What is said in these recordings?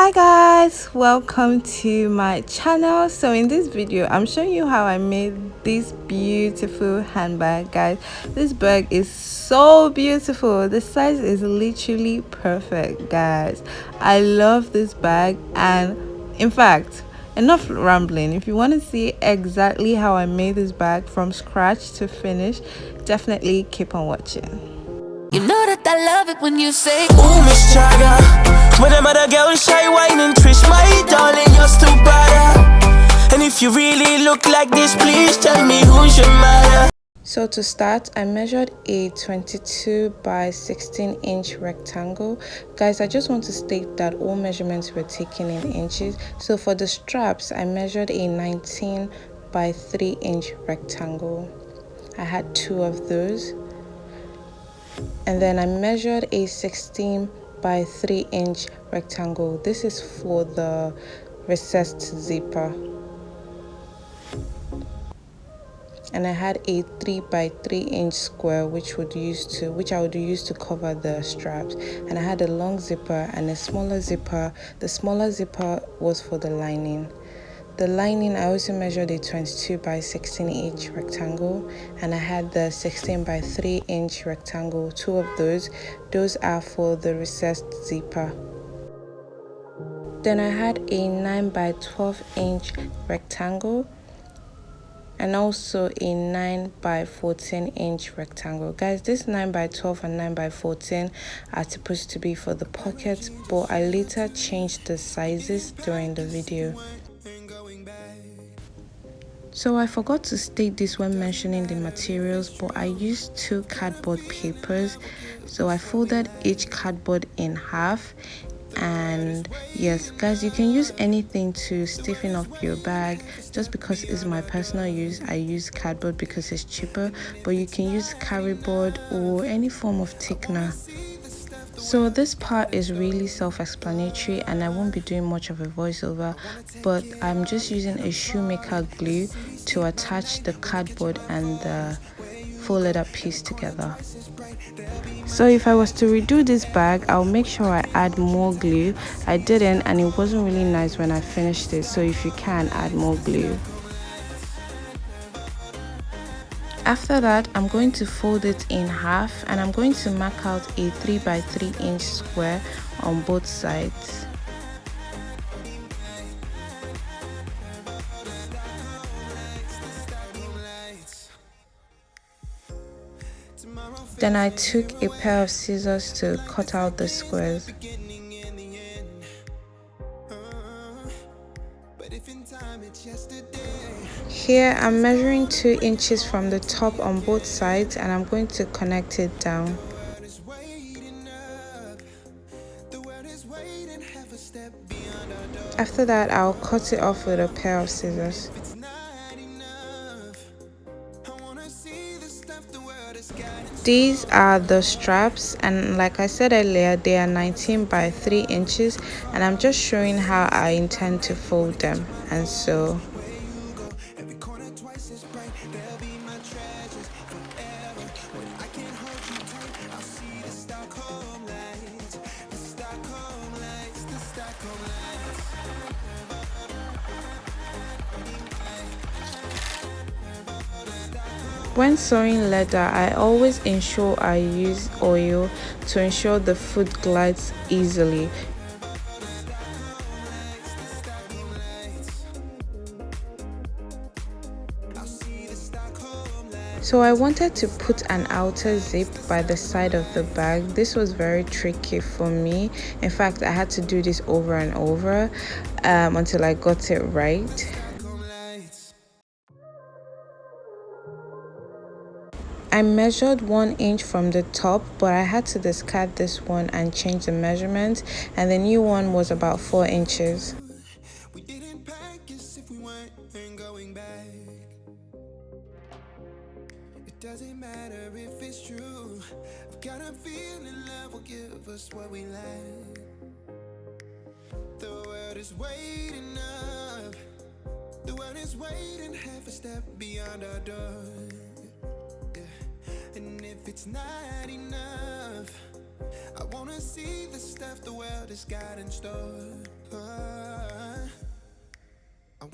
Hi guys, welcome to my channel. So in this video I'm showing you how I made this beautiful handbag. Guys, this bag is so beautiful. The size is literally perfect. Guys, I love this bag, and in fact, enough rambling. If you want to see exactly how I made this bag from scratch to finish, definitely keep on watching. You know that I love it when you say, ooh, Miss Jagger. When I'm at a girl, shy, wine and Trish, my darling, you're still better. And if you really look like this, please tell me who's your mother. So to start, I measured a 22 by 16 inch rectangle. Guys, I just want to state that all measurements were taken in inches. So for the straps, I measured a 19 by 3 inch rectangle. I had two of those. And then I measured a 16 by 3 inch rectangle. This is for the recessed zipper. And I had a 3 by 3 inch square which I would use to cover the straps. And I had a long zipper and a smaller zipper. The smaller zipper was for the lining. The lining, I also measured a 22 by 16 inch rectangle, and I had the 16 by 3 inch rectangle. Two of those are for the recessed zipper. Then I had a 9 by 12 inch rectangle and also a 9 by 14 inch rectangle. Guys, this 9 by 12 and 9 by 14 are supposed to be for the pockets, but I later changed the sizes during the video. So I forgot to state this when mentioning the materials, but I used 2 cardboard papers. So I folded each cardboard in half. And yes guys, you can use anything to stiffen up your bag. Just because it's my personal use, I use cardboard because it's cheaper, but you can use carry board or any form of thickener. So this part is really self-explanatory and I won't be doing much of a voiceover, but I'm just using a shoemaker glue to attach the cardboard and the folded up piece together. So if I was to redo this bag, I'll make sure I add more glue. I didn't, and it wasn't really nice when I finished it, so if you can, add more glue. After that, I'm going to fold it in half and I'm going to mark out a 3 by 3 inch square on both sides. Then I took a pair of scissors to cut out the squares. Here I'm measuring 2 inches from the top on both sides and I'm going to connect it down. After that, I'll cut it off with a pair of scissors. These are the straps, and like I said earlier, they are 19 by 3 inches, and I'm just showing how I intend to fold them. And so when sewing leather, I always ensure I use oil to ensure the foot glides easily. So I wanted to put an outer zip by the side of the bag. This was very tricky for me. In fact, I had to do this over and over until I got it right. I measured 1 inch from the top, but I had to discard this one and change the measurement, and the new one was about 4 inches. Doesn't matter if it's true. I've got a feeling love will give us what we like. The world is waiting up. The world is waiting half a step beyond our door. Yeah. And if it's not enough, I wanna see the stuff the world has got in store. Oh,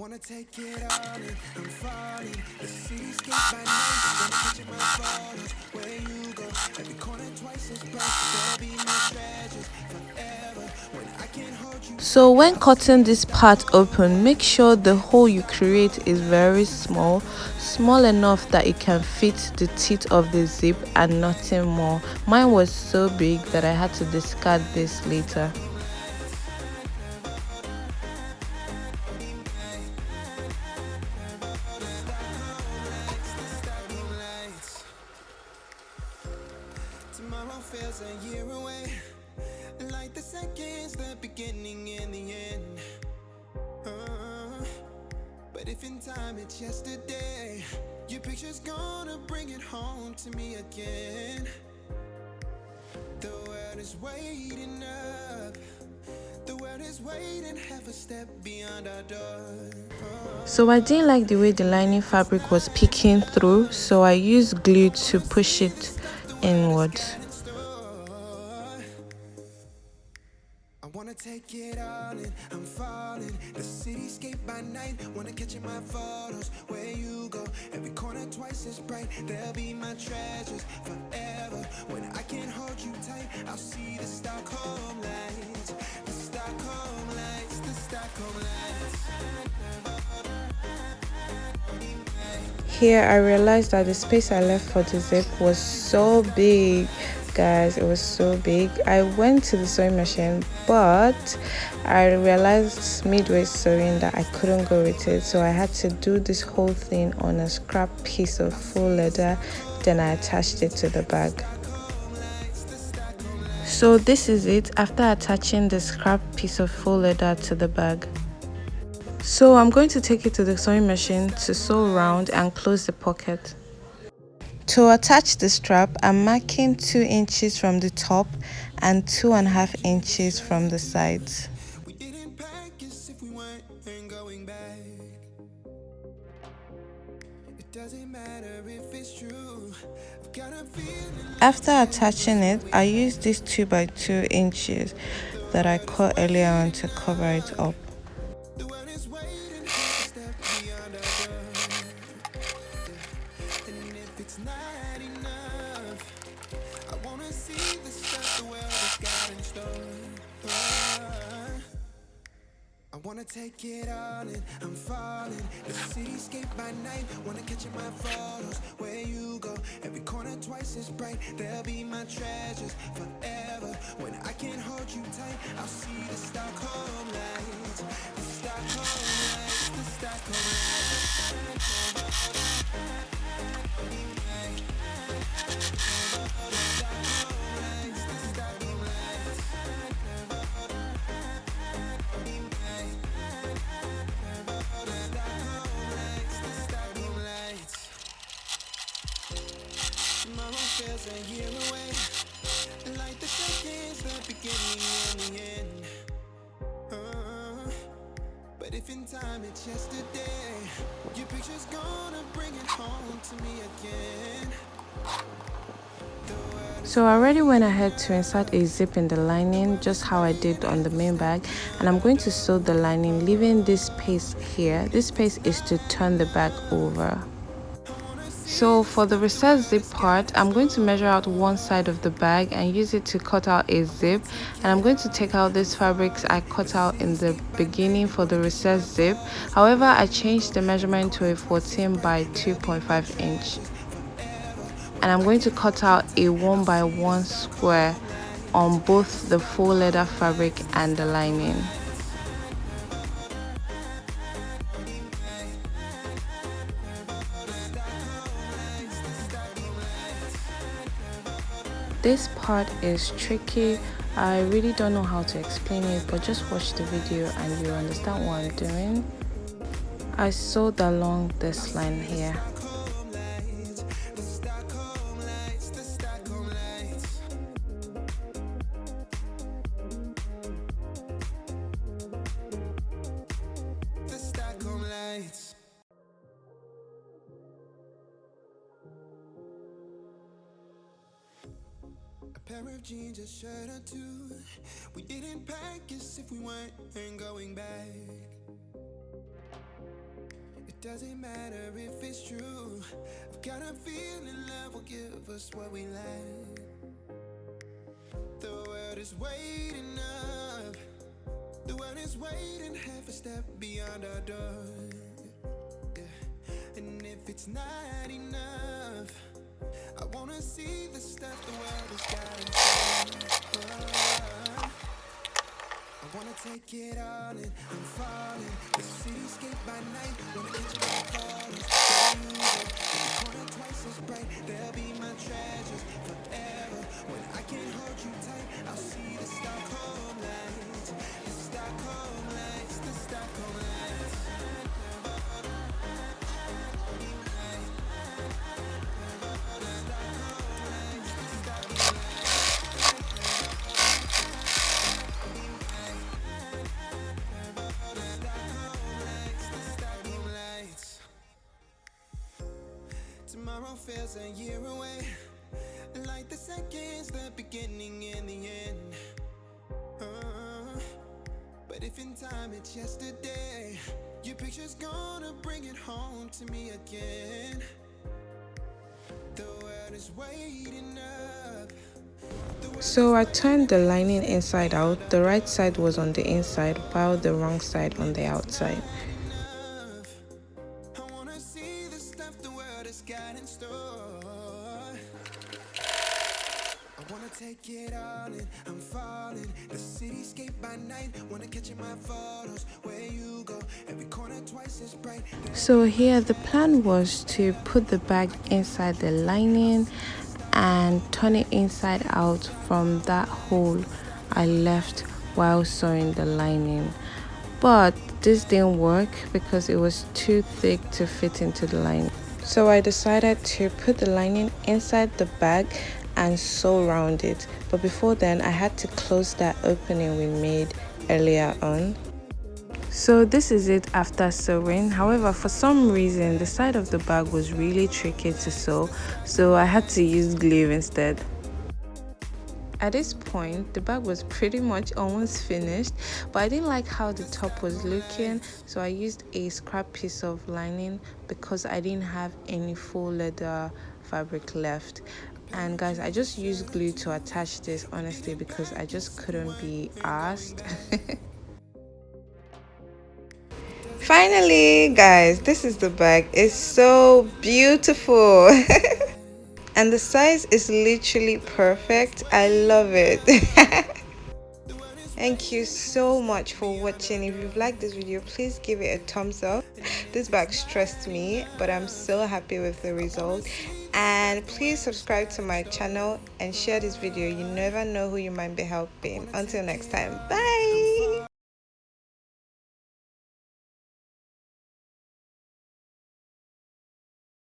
wanna take it all in, I'm falling. The cityscape by night, wanna catch my photos. Where you go, every corner twice as bright. There'll be my treasures forever when I can't hold you. So when cutting this part open, make sure the hole you create is very small, small enough that it can fit the teeth of the zip and nothing more. Mine was so big that I had to discard this later. Tomorrow feels a year away, like the seconds, the beginning and the end. But if in time it's yesterday, your picture's gonna bring it home to me again. The world is waiting up, the world is waiting half a step beyond our door. So I didn't like the way the lining fabric was peeking through, so I used glue to push it inwards. I wanna take it all in, I'm falling. The cityscape by night, wanna catch my photos. Where you go, every corner twice as bright. They'll be my treasures forever. When I can't hold you tight, I'll see the Stockholm lights. The Stockholm lights, the Stockholm lights. Here I realized that the space I left for the zip was so big, guys. It was so big. I went to the sewing machine, but I realized midway sewing that I couldn't go with it, so I had to do this whole thing on a scrap piece of full leather. Then I attached it to the bag. So this is it after attaching the scrap piece of full leather to the bag. So I'm going to take it to the sewing machine to sew round and close the pocket. To attach the strap, I'm marking 2 inches from the top and 2.5 inches from the sides. We didn't pack as if we weren't going back. It doesn't matter if it's true. I've got a feeling. After attaching it, I used this 2 by 2 inches that I cut earlier on to cover it up. The world is waiting half a step beyond our door. And if it's not enough, I wanna see the stuff the world has got in store. I wanna take it all in, I'm falling. The cityscape by night, wanna catch my photos. Where you go, every corner twice as bright. They'll be my treasures forever. When I can't hold you tight, I'll see the Stockholm lights. The Stockholm lights, the Stockholm lights. Tomorrow feels a year away, like the seconds, the beginning and the end. But if in time it's yesterday, your picture's gonna bring it home to me again. So I already went ahead to insert a zip in the lining, just how I did on the main bag, and I'm going to sew the lining, leaving this space here. This space is to turn the bag over. So for the recessed zip part, I'm going to measure out one side of the bag and use it to cut out a zip, and I'm going to take out these fabrics I cut out in the beginning for the recessed zip. However, I changed the measurement to a 14 by 2.5 inch. And I'm going to cut out a 1 by 1 square on both the full leather fabric and the lining. This part is tricky. I really don't know how to explain it, but just watch the video and you'll understand what I'm doing. I sewed along this line here. Pair of jeans, a shirt or two. We didn't pack as if we weren't going back. It doesn't matter if it's true. I've got a feeling love will give us what we lack. The world is waiting up. The world is waiting half a step beyond our door. Yeah. And if it's not enough, I wanna see the stuff the world has got in store. I wanna take it all in, I'm falling. The cityscape by night, wanna catch my falling. The corner twice as bright, they'll be my treasures forever. When I can't hold you tight, I'll see the Stockholm lights. The Stockholm lights, the Stockholm lights. Tomorrow feels a year away, like the seconds, the beginning and the end. But if in time it's yesterday, your picture's gonna bring it home to me again. The world is waiting up. So I turned the lining inside out. The right side was on the inside while the wrong side on the outside. I wanna see the stuff the world has got in store. I wanna take it all in, I'm falling. The cityscape by night, wanna catch in my photos. Where you go, every corner twice as bright. So here the plan was to put the bag inside the lining and turn it inside out from that hole I left while sewing the lining. But this didn't work because it was too thick to fit into the lining. So I decided to put the lining inside the bag and sew around it. But before then, I had to close that opening we made earlier on. So this is it after sewing. However, for some reason, the side of the bag was really tricky to sew, so I had to use glue instead. At this point, the bag was pretty much almost finished, but I didn't like how the top was looking, so I used a scrap piece of lining because I didn't have any full leather fabric left. And guys, I just used glue to attach this, honestly, because I just couldn't be asked. Finally, guys, this is the bag. It's so beautiful. And the size is literally perfect. I love it. Thank you so much for watching. If you've liked this video, please give it a thumbs up. This bag stressed me, but I'm so happy with the result. And please subscribe to my channel and share this video. You never know who you might be helping. Until next time, bye.